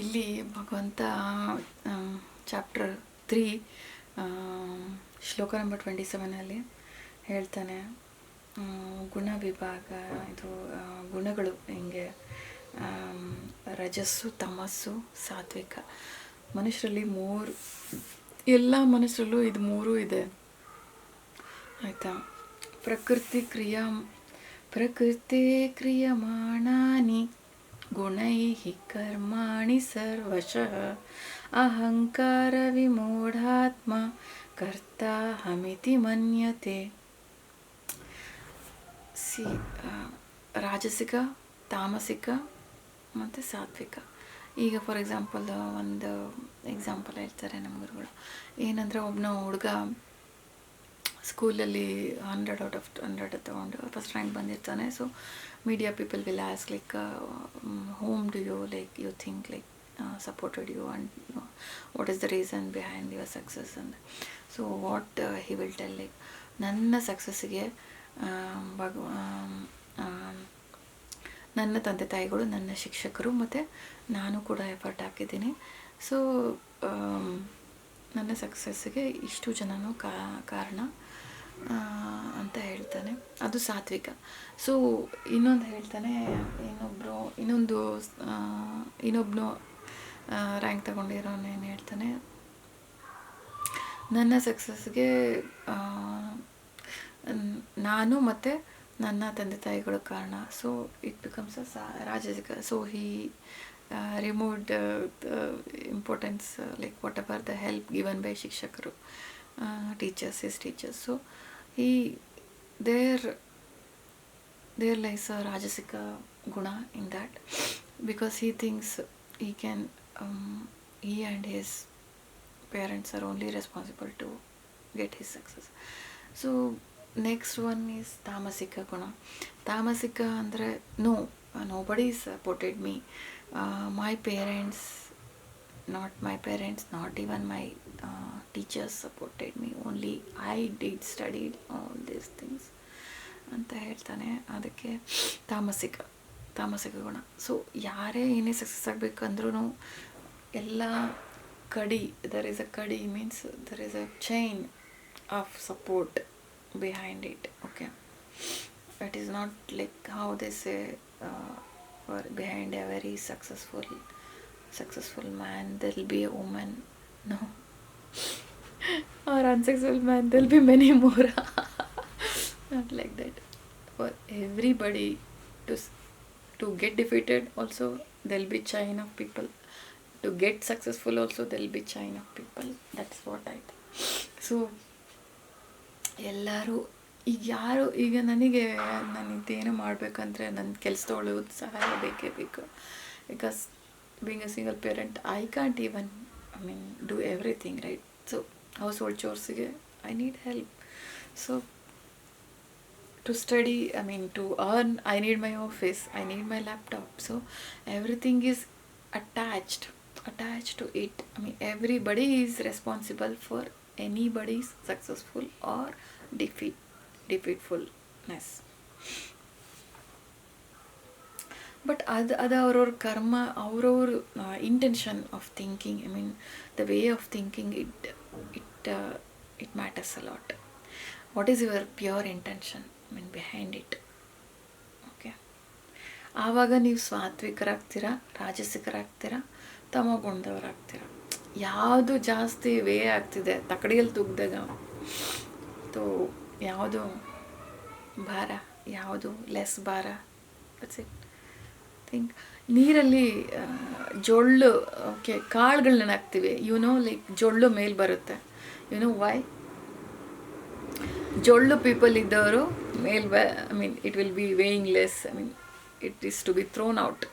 ಇಲ್ಲಿ ಭಗವಂತ ಚಾಪ್ಟರ್ 3 ಶ್ಲೋಕ ನಂಬರ್ 27 ಹೇಳ್ತಾನೆ, ಗುಣ ವಿಭಾಗ, ಇದು ಗುಣಗಳು ಹೆಂಗೆ, ರಜಸ್ಸು, ತಮಸ್ಸು, ಸಾತ್ವಿಕ. ಮನುಷ್ಯರಲ್ಲಿ ಎಲ್ಲ ಮನುಷ್ಯರಲ್ಲೂ ಇದು ಮೂರೂ ಇದೆ ಆಯಿತಾ. ಪ್ರಕೃತಿ ಕ್ರಿಯಮಾಣಾನಿ ಗುಣೈಃ ಕರ್ಮಾಣಿ ಸರ್ವಶಃ ಅಹಂಕಾರ ವಿಮೂಢಾತ್ಮ ಕರ್ತಾಹಮಿತಿ ಮನ್ಯತೆ. ರಾಜಸಿಕ, ತಾಮಸಿಕ ಮತ್ತು ಸಾತ್ವಿಕ. ಈಗ ಫಾರ್ ಎಕ್ಸಾಂಪಲ್ ಒಂದು ಎಕ್ಸಾಂಪಲ್ ಹೇಳ್ತಾರೆ ನಮ್ಮ ಗುರುಗಳು. ಏನಂದರೆ ಒಬ್ಬನ ಹುಡುಗ ಸ್ಕೂಲಲ್ಲಿ 100 out of 100 ತಗೊಂಡು ಫಸ್ಟ್ ರ್ಯಾಂಕ್ ಬಂದಿರ್ತಾನೆ. So media people will ask like whom do you you think supported you and what is the reason behind your success. And so what he will tell, ನನ್ನ ಸಕ್ಸಸ್ಸಿಗೆ ನನ್ನ ತಂದೆ ತಾಯಿಗಳು, ನನ್ನ ಶಿಕ್ಷಕರು ಮತ್ತು ನಾನು ಕೂಡ ಎಫರ್ಟ್ ಹಾಕಿದ್ದೀನಿ. ಸೊ ನನ್ನ ಸಕ್ಸಸ್ಸಿಗೆ ಇಷ್ಟು ಜನನೂ ಕಾರಣ ಅಂತ ಹೇಳ್ತಾನೆ. ಅದು ಸಾತ್ವಿಕ. ಸೊ ಇನ್ನೊಂದು ಹೇಳ್ತಾನೆ, ಇನ್ನೊಬ್ಬನು ರ್ಯಾಂಕ್ ತಗೊಂಡಿರೋನು ಏನು ಹೇಳ್ತಾನೆ, ನನ್ನ ಸಕ್ಸಸ್ಗೆ ನಾನು ಮತ್ತು ನನ್ನ ತಂದೆ ತಾಯಿಗಳು ಕಾರಣ. ಸೊ ಇಟ್ ಬಿಕಮ್ಸ್ ರಾಜಸಿಕ. So he removed importance whatever the help given by ಶಿಕ್ಷಕರು, his teachers. So there lies a rajasika guna in that, because he thinks he and his parents are only responsible to get his success. So next one is tamasika guna. Tamasika andre nobody supported me. My parents, not even my teachers supported me, only I did study all these things ಅಂತ ಹೇಳ್ತಾನೆ. ಅದಕ್ಕೆ ತಾಮಸಿಕ ಗುಣ. So ಯಾರೇ ಏನೇ success ಆಗಬೇಕಂದ್ರೂ ಎಲ್ಲ there is a ಕಡಿ means there is a chain of support behind it. Okay, it is not like how they say behind a very successful man there will be a woman. No. Or unsuccessful man there will be many more. Not like that. For everybody to get defeated also there will be chain of people, to get successful also there will be chain of people. That's what I think. So ಎಲ್ಲರೂ ಈಗ ನನಗೇನು ಮಾಡಬೇಕಂದ್ರೆ ನನ್ನ ಕೆಲಸದವಳು ಸಹಾಯ ಬೇಕೇ ಬೇಕು. Because being a single parent I can't even do everything, right? So household ಚೋರ್ಸಿಗೆ I need help. So to study, to earn, I need my office, I need my laptop. So everything is attached to it. Everybody is responsible for anybody's successful or defeatfulness. But ಅದು ಅವ್ರವ್ರ ಕರ್ಮ, ಅವ್ರವ್ರ intention of thinking, the way of thinking, it matters a lot. What is your pure intention behind it? Okay, ಆವಾಗ ನೀವು ಸಾತ್ವಿಕರಾಗ್ತೀರಾ, ರಾಜಸಿಕರಾಗ್ತೀರಾ, ತಮೋಗುಣದವರಾಗ್ತೀರಾ. ಯಾವುದು ಜಾಸ್ತಿ way ಆಗ್ತಿದೆ ತಕಡಿಯಲ್ಲಿ ತುಗ್ದಾಗ, ಯಾವುದು ಭಾರ, ಯಾವುದು ಲೆಸ್ ಭಾರ, ದಟ್ಸ್ ಇಟ್. ಥಿಂಕ್ ನೀರಲ್ಲಿ ಜೊಳ್ಳು, ಓಕೆ, ಕಾಳುಗಳನ್ನ ಹಾಕ್ತೀವಿ, ಜೊಳ್ಳು ಮೇಲೆ ಬರುತ್ತೆ. ವೈ? ಜೊಳ್ಳು ಪೀಪಲ್ ಇದ್ದವರು it will be weighing less, it is to be thrown out.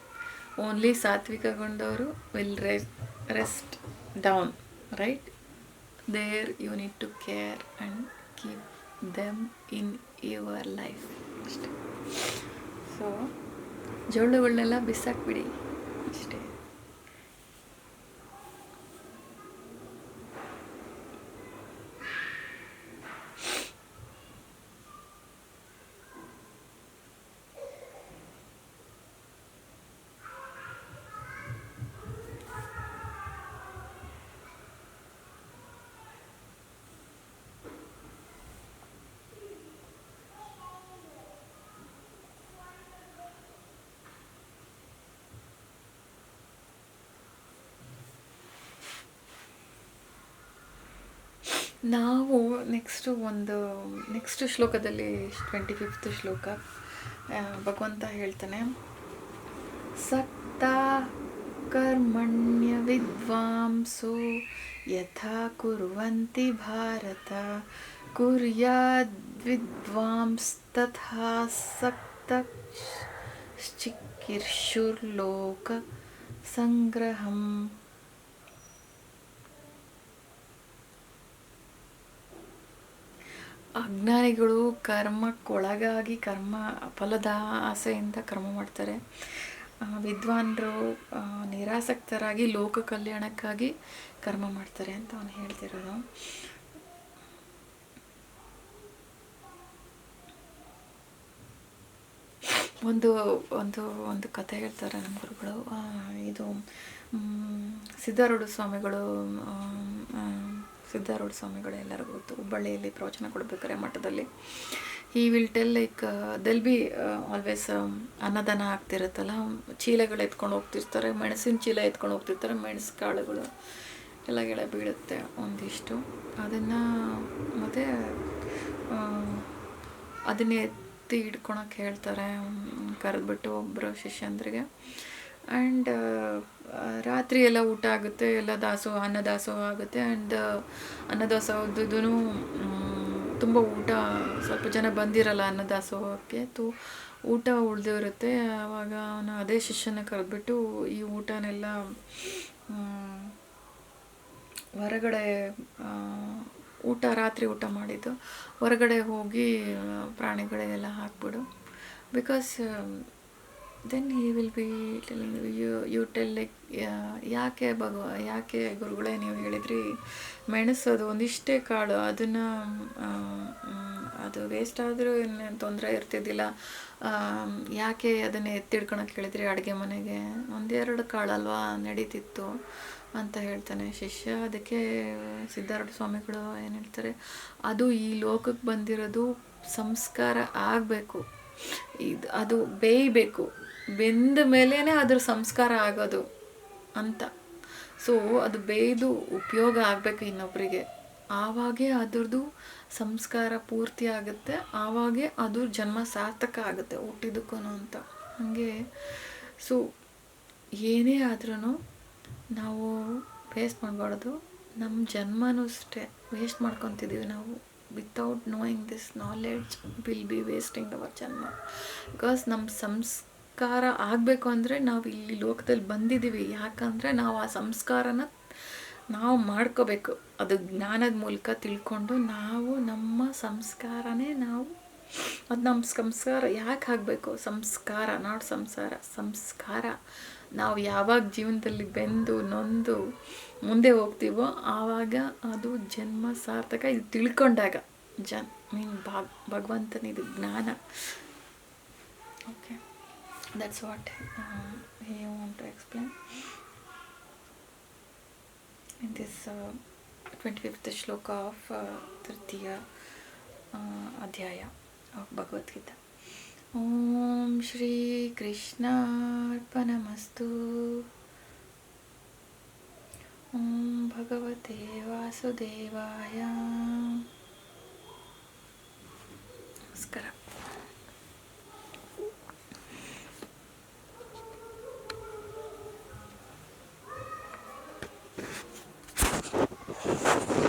Only ಸಾತ್ವಿಕಗೊಂಡವರು will rest down, right? There you need to care and keep them in your life ಅಷ್ಟೇ. ಸೊ ಜೊಳ್ಳುಗಳನ್ನೆಲ್ಲ ಬಿಸಾಕ್ಬಿಡಿ ಅಷ್ಟೇ. ನಾವು ನೆಕ್ಸ್ಟ್ ಶ್ಲೋಕದಲ್ಲಿ 25th ಶ್ಲೋಕ ಭಗವಂತ ಹೇಳ್ತಾನೆ, ಸಕ್ತಾ ಕರ್ಮಣ್ಯ ವಿದ್ವಾಂಸೋ ಯಥಾ ಕುರ್ವಂತಿ ಭಾರತ ಕುರ್ಯಾದ್ ವಿದ್ವಾಂಸ್ ತಥಾ ಸಕ್ತ ಚಿಕಿರ್ಷುರ್ಲೋಕ ಸಂಗ್ರಹಂ. ಅಜ್ಞಾನಿಗಳು ಕರ್ಮಕ್ಕೊಳಗಾಗಿ ಫಲದ ಆಸೆಯಿಂದ ಕರ್ಮ ಮಾಡ್ತಾರೆ. ವಿದ್ವಾನ್ರು ನಿರಾಸಕ್ತರಾಗಿ ಲೋಕ ಕಲ್ಯಾಣಕ್ಕಾಗಿ ಕರ್ಮ ಮಾಡ್ತಾರೆ ಅಂತ ಅವನು ಹೇಳ್ತಿರೋದು. ಒಂದು ಒಂದು ಒಂದು ಕಥೆ ಹೇಳ್ತಾರೆ ನಮ್ಮ ಗುರುಗಳು. ಇದು ಸಿದ್ಧಾರೂಢ ಸ್ವಾಮಿಗಳು ಎಲ್ಲರಿಗೂ ಗೊತ್ತು. ಹುಬ್ಬಳ್ಳಿಯಲ್ಲಿ ಪ್ರವಚನ ಕೊಡ್ಬೇಕಾರೆ ಮಠದಲ್ಲಿ ಈ will tell like they'll be always ಅನ್ನದಾನ ಆಗ್ತಿರುತ್ತಲ್ಲ, ಚೀಲಗಳು ಎತ್ಕೊಂಡು ಹೋಗ್ತಿರ್ತಾರೆ, ಮೆಣಸಿನ ಚೀಲ ಎತ್ಕೊಂಡು ಹೋಗ್ತಿರ್ತಾರೆ, ಮೆಣಸು ಕಾಳುಗಳು ಎಲ್ಲ ಗಿಡ ಬೀಳುತ್ತೆ ಒಂದಿಷ್ಟು. ಅದನ್ನು ಮತ್ತು ಅದನ್ನೇ ಎತ್ತಿ ಹಿಡ್ಕೊಳಕ್ಕೆ ಹೇಳ್ತಾರೆ ಕರೆದ್ಬಿಟ್ಟು ಒಬ್ಬರು ಶಿಷ್ಯಂದ್ರಿಗೆ. ಆ್ಯಂಡ್ ರಾತ್ರಿ ಎಲ್ಲ ಊಟ ಆಗುತ್ತೆ, ಎಲ್ಲ ಅನ್ನದಾಸೋಹ ಆಗುತ್ತೆ. ಆ್ಯಂಡ್ ಅನ್ನದಾಸೋಹದ್ದು ತುಂಬ ಊಟ, ಸ್ವಲ್ಪ ಜನ ಬಂದಿರಲ್ಲ ಅನ್ನದಾಸೋಹಕ್ಕೆ, ಊಟ ಉಳಿದಿರುತ್ತೆ. ಆವಾಗ ಅವನು ಅದೇ ಶಿಷ್ಯನ ಕರೆದ್ಬಿಟ್ಟು ಈ ಊಟನೆಲ್ಲ ಹೊರಗಡೆ ರಾತ್ರಿ ಊಟ ಮಾಡಿದ್ದು ಹೊರಗಡೆ ಹೋಗಿ ಪ್ರಾಣಿಗಳಿಗೆಲ್ಲ ಹಾಕ್ಬಿಡು, because then he will be telling you tell like ಯಾಕೆ ಗುರುಗಳೇ ನೀವು ಹೇಳಿದ್ರಿ ಮೆಣಸೋದು ಒಂದಿಷ್ಟೇ ಕಾಳು, ಅದನ್ನು ಅದು ವೇಸ್ಟ್ ಆದರೂ ಇನ್ನೇನು ತೊಂದರೆ ಇರ್ತಿದ್ದಿಲ್ಲ, ಯಾಕೆ ಅದನ್ನು ಎತ್ತಿಡ್ಕೊಳಕ್ಕೆ ಹೇಳಿದ್ರಿ ಅಡುಗೆ ಮನೆಗೆ, ಒಂದೆರಡು ಕಾಳಲ್ವಾ ನಡೀತಿತ್ತು ಅಂತ ಹೇಳ್ತಾನೆ ಶಿಷ್ಯ. ಅದಕ್ಕೆ ಸಿದ್ಧಾರೂಢ ಸ್ವಾಮಿಗಳು ಏನು ಹೇಳ್ತಾರೆ, ಅದು ಈ ಲೋಕಕ್ಕೆ ಬಂದಿರೋದು ಸಂಸ್ಕಾರ ಆಗಬೇಕು, ಅದು ಬೇಯಬೇಕು, ಬೆಂದ ಮೇಲೇ ಅದ್ರ ಸಂಸ್ಕಾರ ಆಗೋದು ಅಂತ. ಸೊ ಅದು ಬೇಯ್ದು ಉಪಯೋಗ ಆಗಬೇಕು ಇನ್ನೊಬ್ಬರಿಗೆ, ಆವಾಗೇ ಅದ್ರದ್ದು ಸಂಸ್ಕಾರ ಪೂರ್ತಿ ಆಗುತ್ತೆ, ಆವಾಗೇ ಅದು ಜನ್ಮ ಸಾರ್ಥಕ ಆಗುತ್ತೆ ಹುಟ್ಟಿದಕ್ಕೂ ಅಂತ. ಹಾಗೆ ಸೊ ಏನೇ ಆದ್ರೂ ನಾವು ವೇಸ್ಟ್ ಮಾಡಬಾರ್ದು. ನಮ್ಮ ಜನ್ಮನೂ ಅಷ್ಟೇ ವೇಸ್ಟ್ ಮಾಡ್ಕೊತಿದ್ದೀವಿ ನಾವು. Without knowing this knowledge will be wasting our ಜನ್ಮ. ಬಿಕಾಸ್ ನಮ್ಮ ಸಂಸ್ಕಾರ ಆಗಬೇಕು ಅಂದರೆ ನಾವು ಇಲ್ಲಿ ಲೋಕದಲ್ಲಿ ಬಂದಿದ್ದೀವಿ, ಯಾಕಂದರೆ ನಾವು ಆ ಸಂಸ್ಕಾರನ ನಾವು ಮಾಡ್ಕೋಬೇಕು. ಅದು ಜ್ಞಾನದ ಮೂಲಕ ತಿಳ್ಕೊಂಡು ನಾವು ನಮ್ಮ ಸಂಸ್ಕಾರನೇ ಅದು ನಮ್ಮ ಸಂಸ್ಕಾರ ಯಾಕೆ ಆಗಬೇಕು, ಸಂಸ್ಕಾರ ನಾಟ್ ಸಂಸ್ಕಾರ. ನಾವು ಯಾವಾಗ ಜೀವನದಲ್ಲಿ ಬೆಂದು ನೊಂದು ಮುಂದೆ ಹೋಗ್ತೀವೋ ಆವಾಗ ಅದು ಜನ್ಮ ಸಾರ್ಥಕ. ಇದು ತಿಳ್ಕೊಂಡಾಗ ಭಗವಂತನಿದು ಜ್ಞಾನ. Okay, that's what I want to explain in this 25th shloka of Tritiya Adhyaya of Bhagavad Gita. Om Shri Krishna Arpanamastu. Om Bhagavate Vasudevaya. Namaskara.